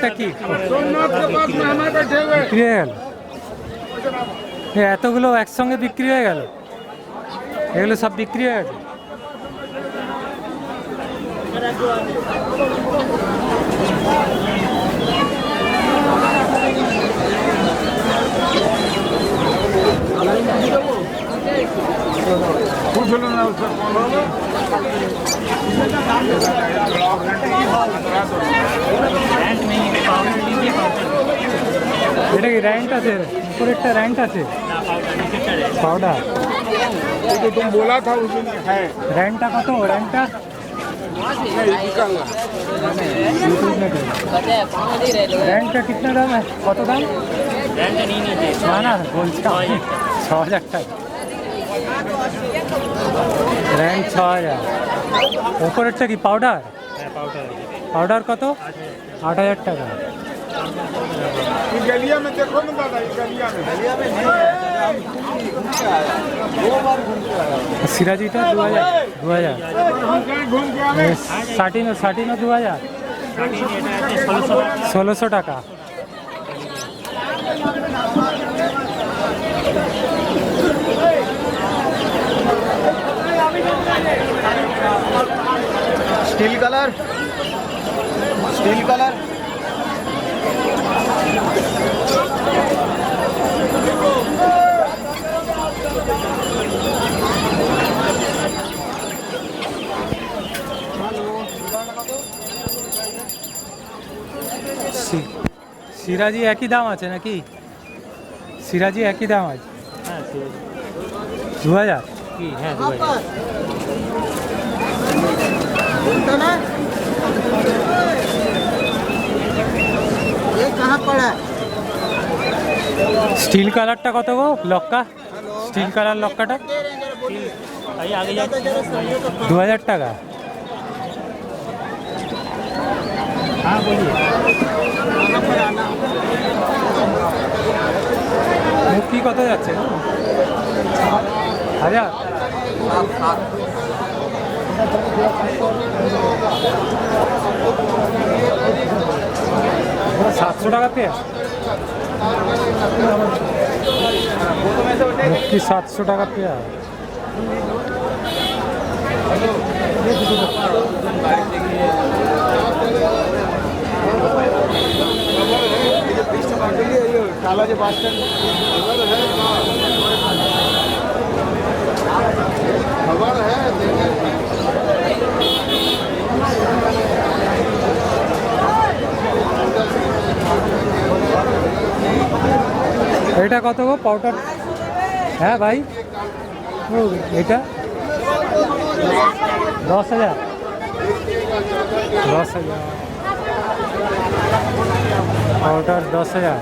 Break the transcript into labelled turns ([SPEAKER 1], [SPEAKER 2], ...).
[SPEAKER 1] এটা কি বিক্রি হয়ে গেল? এতগুলো একসঙ্গে বিক্রি হয়ে গেল? এগুলো সব বিক্রি হয়ে গেছে? এটা কি র্যান্ট আছে? উপরে একটা র্যান্ট আছে, পাউডার।
[SPEAKER 2] तो तुम बोला था उसमें है
[SPEAKER 1] র্যান্টটা কত? র্যান্টটা র্যান্টটা कितना দাম? কত দাম? না না বলছি 6,000 টাকা র্যান্ট, 6,000। ওপরেরটা কি পাউডার? পাউডার কত? 8,000 টাকা।
[SPEAKER 2] गलिया में देखो ना दादा, गलिया में
[SPEAKER 1] सिराजीटा 2,000
[SPEAKER 2] घूम के आवे।
[SPEAKER 1] साटिनो 2,000, 1,600 টাকা।
[SPEAKER 3] स्टील कलर
[SPEAKER 1] সিরাজি একই দাম আছে নাকি? সিরাজি একই দাম আছে? হ্যাঁ 2,000 কি? হ্যাঁ 2,000। স্টিল কালারটা কত গো? লক্কা, স্টিল কালার লক্কাটা 2,000 টাকা। হ্যাঁ বলিए। মুক্কি কত যাচ্ছে? 1,000? 700 টাকা পেয়ে মুক্কি 700 টাকা পেয়ে।
[SPEAKER 3] काला जो बस स्टैंड खबर है
[SPEAKER 1] এটা কত গো পাউডার? হ্যাঁ ভাই এটা 10,000। पाउडर 10,000।